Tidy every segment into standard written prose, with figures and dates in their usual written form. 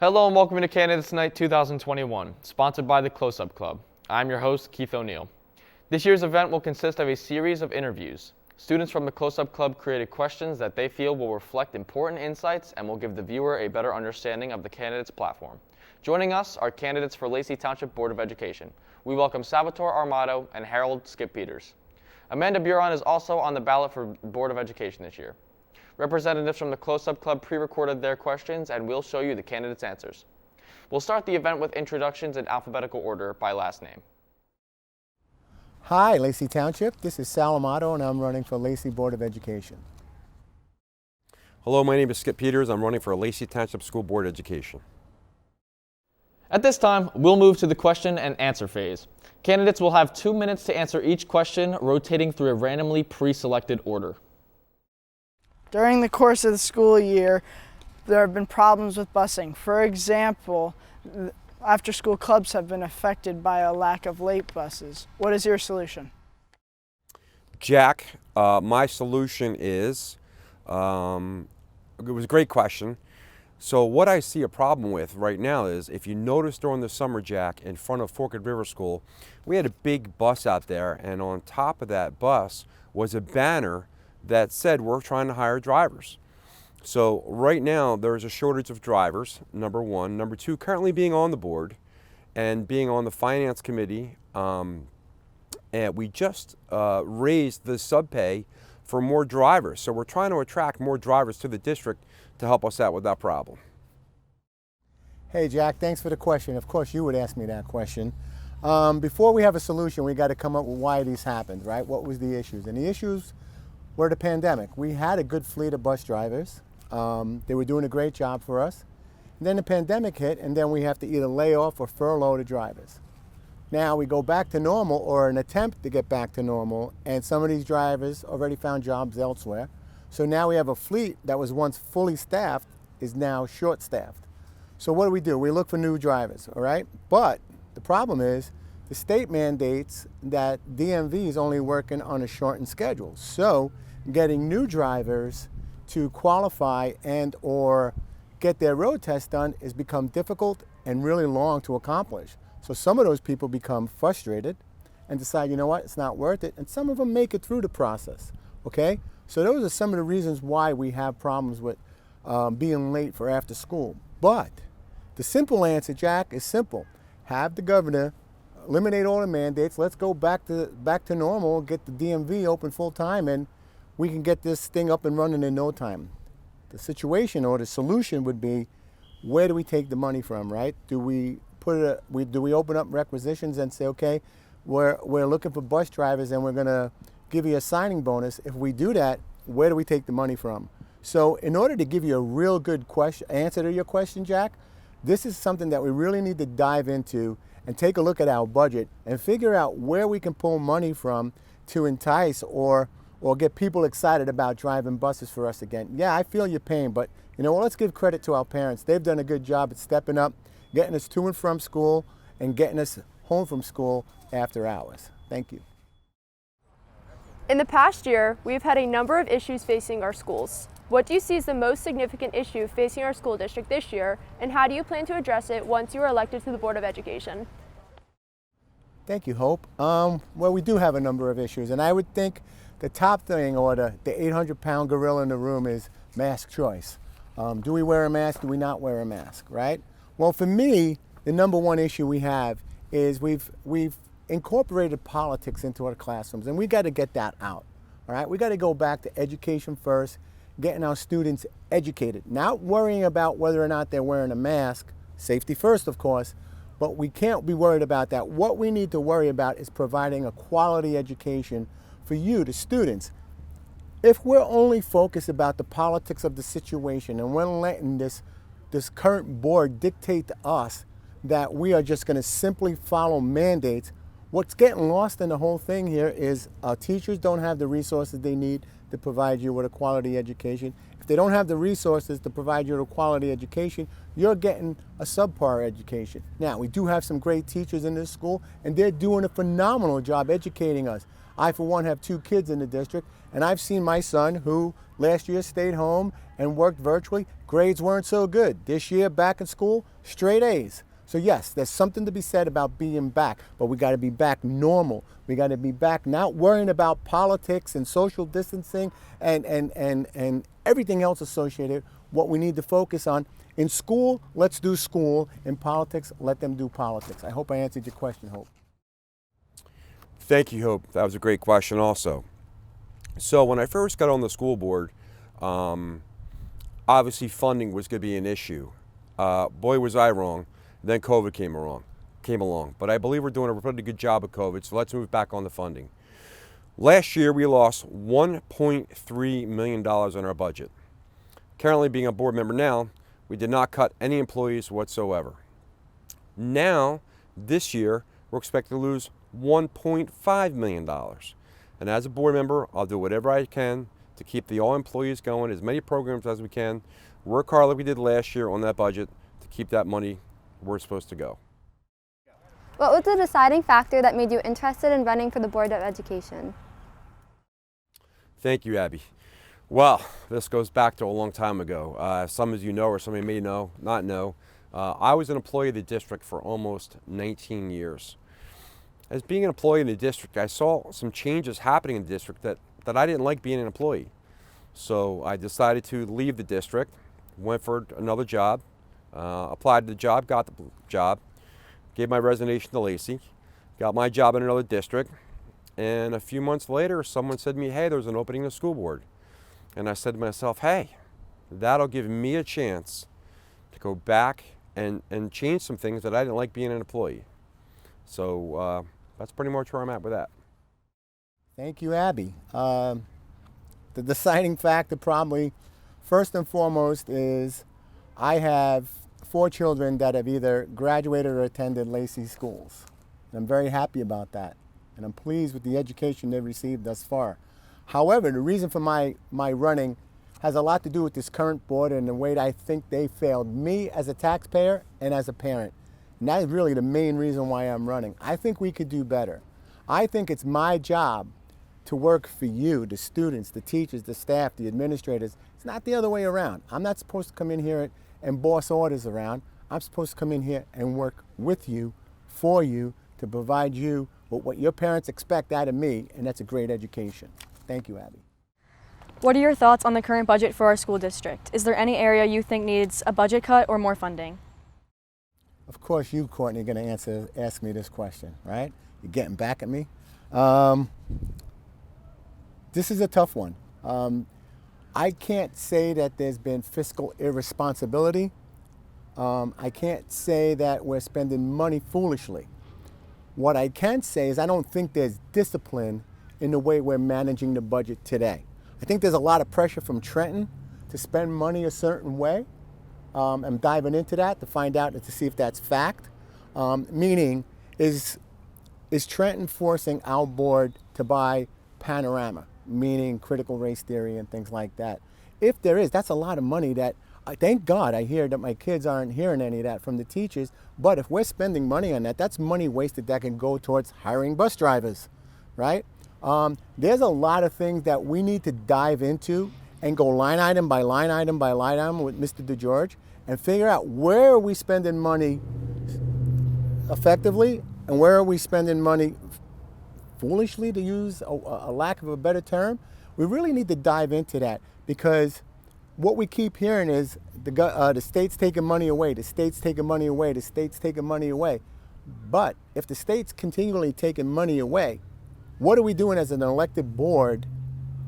Hello and welcome to Candidates Night 2021, sponsored by the Close-Up Club. I'm your host, Keith O'Neill. This year's event will consist of a series of interviews. Students from the Close-Up Club created questions that they feel will reflect important insights and will give the viewer a better understanding of the candidate's platform. Joining us are candidates for Lacey Township Board of Education. We welcome Salvatore Armato and Harold Skip Peters. Amanda Buron is also on the ballot for Board of Education this year. Representatives from the Close-Up Club pre-recorded their questions and we'll show you the candidates' answers. We'll start the event with introductions in alphabetical order by last name. Hi, Lacey Township. This is Armato and I'm running for Lacey Board of Education. Hello, my name is Skip Peters. I'm running for Lacey Township School Board of Education. At this time, we'll move to the question and answer phase. Candidates will have 2 minutes to answer each question, rotating through a randomly pre-selected order. During the course of the school year, there have been problems with busing. For example, after-school clubs have been affected by a lack of late buses. What is your solution? Jack, my solution is, it was a great question. So what I see a problem with right now is, if you notice during the summer, Jack, in front of Forked River School, we had a big bus out there, and on top of that bus was a banner that said we're trying to hire drivers. So right now there's a shortage of drivers, number one. Number two, currently being on the board and being on the finance committee, and we just raised the subpay for more drivers. So we're trying to attract more drivers to the district to help us out with that problem. Hey Jack, thanks for the question. Of course you would ask me that question. Before we have a solution, we got to come up with why these happened, right? What was the issues? And the issues were the pandemic. We had a good fleet of bus drivers. They were doing a great job for us. And then the pandemic hit, and then we have to either lay off or furlough the drivers. Now we go back to normal, or an attempt to get back to normal, and some of these drivers already found jobs elsewhere. So now we have a fleet that was once fully staffed is now short-staffed. So what do? We look for new drivers, all right? But the problem is the state mandates that DMV is only working on a shortened schedule. So getting new drivers to qualify and or get their road test done has become difficult and really long to accomplish. So some of those people become frustrated and decide, you know what, it's not worth it. And some of them make it through the process, okay? So those are some of the reasons why we have problems with being late for after school. But the simple answer, Jack, is simple. Have the governor eliminate all the mandates. Let's go back to normal, get the DMV open full time, and we can get this thing up and running in no time. The situation or the solution would be, where do we take the money from, right? Do we open up requisitions and say, okay, we're looking for bus drivers and we're gonna give you a signing bonus. If we do that, where do we take the money from? So in order to give you a real good answer to your question, Jack, this is something that we really need to dive into and take a look at our budget and figure out where we can pull money from to entice or get people excited about driving buses for us again. Yeah, I feel your pain, but you know what? Let's give credit to our parents. They've done a good job at stepping up, getting us to and from school, and getting us home from school after hours. Thank you. In the past year, we've had a number of issues facing our schools. What do you see as the most significant issue facing our school district this year, and how do you plan to address it once you are elected to the Board of Education? Thank you, Hope. Well, we do have a number of issues, and I would think the top thing, or the 800-pound gorilla in the room, is mask choice. Do we wear a mask? Do we not wear a mask, right? Well, for me, the number one issue we have is we've incorporated politics into our classrooms, and we got to get that out, all right? We got to go back to education first, getting our students educated, not worrying about whether or not they're wearing a mask, safety first, of course, but we can't be worried about that. What we need to worry about is providing a quality education for you, the students. If we're only focused about the politics of the situation and we're letting this current board dictate to us that we are just going to simply follow mandates, what's getting lost in the whole thing here is our teachers don't have the resources they need to provide you with a quality education. If they don't have the resources to provide you with a quality education, you're getting a subpar education. Now, we do have some great teachers in this school, and they're doing a phenomenal job educating us. I, for one, have 2 kids in the district, and I've seen my son, who last year stayed home and worked virtually, grades weren't so good. This year, back in school, straight A's. So yes, there's something to be said about being back, but we got to be back normal. We got to be back not worrying about politics and social distancing and everything else associated. What we need to focus on in school, let's do school. In politics, let them do politics. I hope I answered your question, Hope. Thank you, Hope. That was a great question also. So when I first got on the school board, obviously funding was going to be an issue. Boy, was I wrong. Then COVID came along. But I believe we're doing a pretty good job of COVID, so let's move back on the funding. Last year, we lost $1.3 million in our budget. Currently, being a board member now, we did not cut any employees whatsoever. Now, this year, we're expected to lose $1.5 million. And as a board member, I'll do whatever I can to keep the all employees going, as many programs as we can, work hard like we did last year on that budget to keep that money where it's supposed to go. What was the deciding factor that made you interested in running for the Board of Education? Thank you, Abby. Well, this goes back to a long time ago. Some of you know, or some of you may not know, I was an employee of the district for almost 19 years. As being an employee in the district, I saw some changes happening in the district that I didn't like being an employee. So I decided to leave the district, went for another job, applied to the job, got the job, gave my resignation to Lacey, got my job in another district, and a few months later, someone said to me, hey, there's an opening in the school board. And I said to myself, hey, that'll give me a chance to go back and change some things that I didn't like being an employee. So that's pretty much where I'm at with that. Thank you, Abby. The deciding factor probably, first and foremost, is I have 4 children that have either graduated or attended Lacey schools. And I'm very happy about that. And I'm pleased with the education they've received thus far. However, the reason for my running has a lot to do with this current board and the way that I think they failed me as a taxpayer and as a parent. And that is really the main reason why I'm running. I think we could do better. I think it's my job to work for you, the students, the teachers, the staff, the administrators. It's not the other way around. I'm not supposed to come in here and boss orders around. I'm supposed to come in here and work with you, for you, to provide you with what your parents expect out of me, and that's a great education. Thank you, Abby. What are your thoughts on the current budget for our school district? Is there any area you think needs a budget cut or more funding? Of course you, Courtney, are going to ask me this question, right? You're getting back at me. This is a tough one. I can't say that there's been fiscal irresponsibility. I can't say that we're spending money foolishly. What I can say is I don't think there's discipline in the way we're managing the budget today. I think there's a lot of pressure from Trenton to spend money a certain way. I'm diving into that to find out and to see if that's fact. Meaning, is Trenton forcing our board to buy Panorama, meaning critical race theory and things like that? If there is, that's a lot of money that, thank God I hear that my kids aren't hearing any of that from the teachers, but if we're spending money on that, that's money wasted that can go towards hiring bus drivers, right? There's a lot of things that we need to dive into and go line item by line item by line item with Mr. DeGeorge and figure out where are we spending money effectively and where are we spending money foolishly, to use a lack of a better term. We really need to dive into that, because what we keep hearing is the state's taking money away, the state's taking money away, the state's taking money away. But if the state's continually taking money away, what are we doing as an elected board,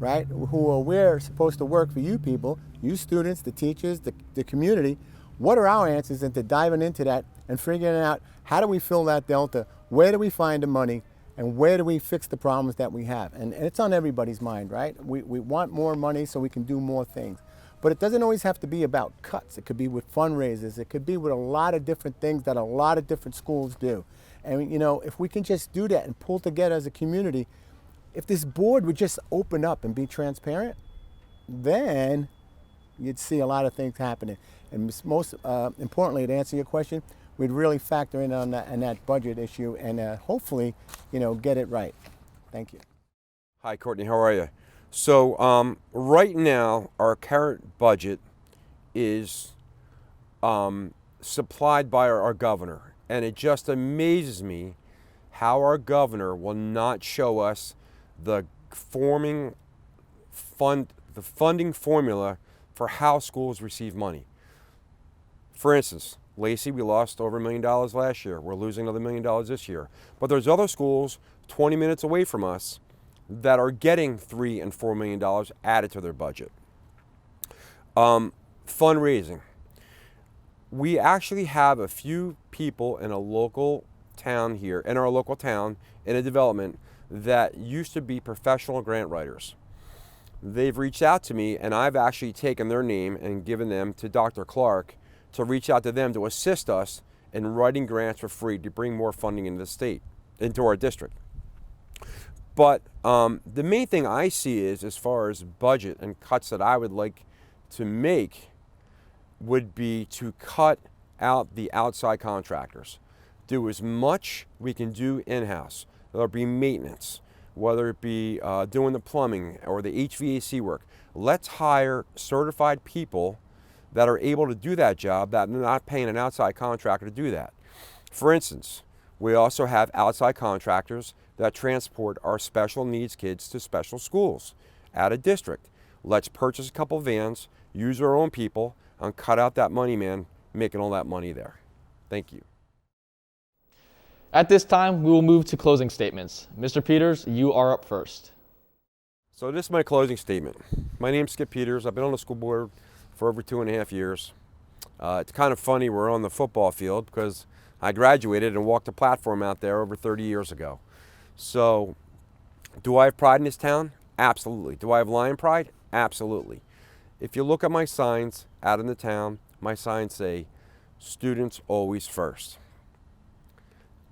right, we're supposed to work for you people, you students, the teachers, the community? What are our answers into diving into that and figuring out how do we fill that delta, where do we find the money, and where do we fix the problems that we have? And it's on everybody's mind, right? We want more money so we can do more things. But it doesn't always have to be about cuts. It could be with fundraisers. It could be with a lot of different things that a lot of different schools do. And, you know, if we can just do that and pull together as a community, if this board would just open up and be transparent, then you'd see a lot of things happening. And most importantly, to answer your question, we'd really factor in on that budget issue and hopefully, you know, get it right. Thank you. Hi, Courtney. How are you? So right now, our current budget is supplied by our governor. And it just amazes me how our governor will not show us the funding formula for how schools receive money. For instance, Lacey, we lost over $1 million last year. We're losing another $1 million this year. But there's other schools 20 minutes away from us that are getting $3 and $4 million added to their budget. Fundraising. We actually have a few people in a local town here, in our local town, in a development that used to be professional grant writers. They've reached out to me, and I've actually taken their name and given them to Dr. Clark to reach out to them to assist us in writing grants for free to bring more funding into the state, into our district. But the main thing I see is, as far as budget and cuts that I would like to make, would be to cut out the outside contractors. Do as much we can do in-house. There'll be maintenance, whether it be doing the plumbing or the HVAC work. Let's hire certified people that are able to do that job, that are not paying an outside contractor to do that. For instance, we also have outside contractors that transport our special needs kids to special schools at a district. Let's purchase a couple vans, use our own people, and cut out that money man making all that money there. Thank you. At this time, we will move to closing statements. Mr. Peters, you are up first. So this is my closing statement. My name's Skip Peters. I've been on the school board for over 2.5 years. It's kind of funny we're on the football field because I graduated and walked the platform out there over 30 years ago. So do I have pride in this town? Absolutely. Do I have lion pride? Absolutely. If you look at my signs out in the town, my signs say, students always first.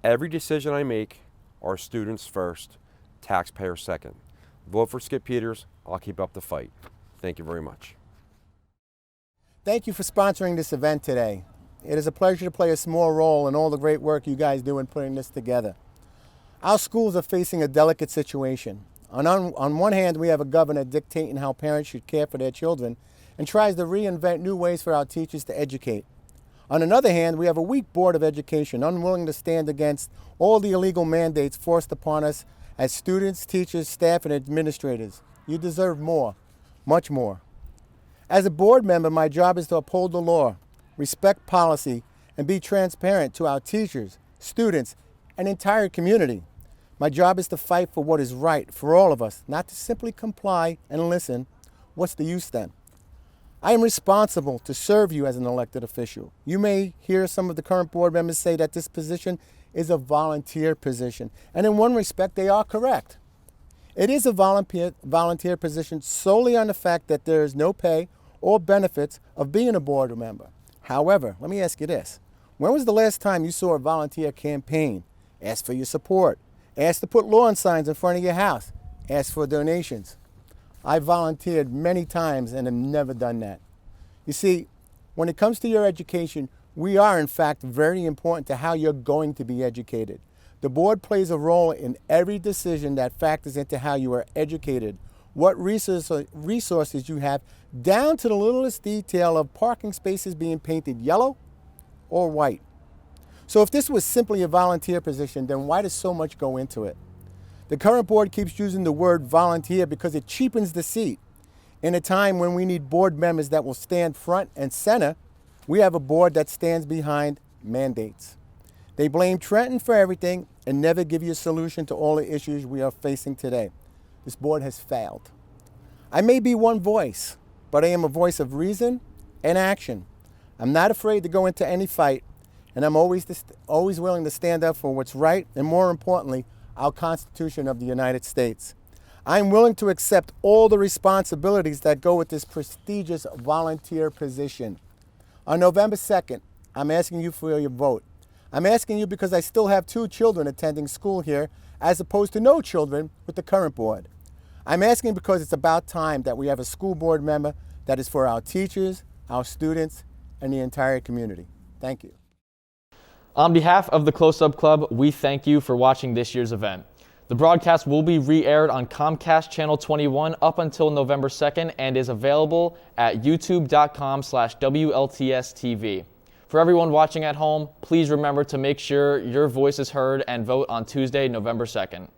Every decision I make are students first, taxpayers second. Vote for Skip Peters. I'll keep up the fight. Thank you very much. Thank you for sponsoring this event today. It is a pleasure to play a small role in all the great work you guys do in putting this together. Our schools are facing a delicate situation. On one hand, we have a governor dictating how parents should care for their children and tries to reinvent new ways for our teachers to educate. On another hand, we have a weak Board of Education, unwilling to stand against all the illegal mandates forced upon us as students, teachers, staff, and administrators. You deserve more, much more. As a board member, my job is to uphold the law, respect policy, and be transparent to our teachers, students, and entire community. My job is to fight for what is right for all of us, not to simply comply and listen. What's the use then? I am responsible to serve you as an elected official. You may hear some of the current board members say that this position is a volunteer position, and in one respect, they are correct. It is a volunteer position solely on the fact that there is no pay or benefits of being a board member. However, let me ask you this. When was the last time you saw a volunteer campaign? Ask for your support. Ask to put lawn signs in front of your house. Ask for donations. I volunteered many times and have never done that. You see, when it comes to your education, we are in fact very important to how you're going to be educated. The board plays a role in every decision that factors into how you are educated, what resources you have, down to the littlest detail of parking spaces being painted yellow or white. So if this was simply a volunteer position, then why does so much go into it? The current board keeps using the word volunteer because it cheapens the seat. In a time when we need board members that will stand front and center, we have a board that stands behind mandates. They blame Trenton for everything and never give you a solution to all the issues we are facing today. This board has failed. I may be one voice, but I am a voice of reason and action. I'm not afraid to go into any fight, and I'm always willing to stand up for what's right, and more importantly, our Constitution of the United States. I'm willing to accept all the responsibilities that go with this prestigious volunteer position. On November 2nd, I'm asking you for your vote. I'm asking you because I still have 2 children attending school here, as opposed to no children with the current board. I'm asking because it's about time that we have a school board member that is for our teachers, our students, and the entire community. Thank you. On behalf of the Close Up Club, we thank you for watching this year's event. The broadcast will be re-aired on Comcast Channel 21 up until November 2nd and is available at youtube.com/WLTS-TV. For everyone watching at home, please remember to make sure your voice is heard and vote on Tuesday, November 2nd.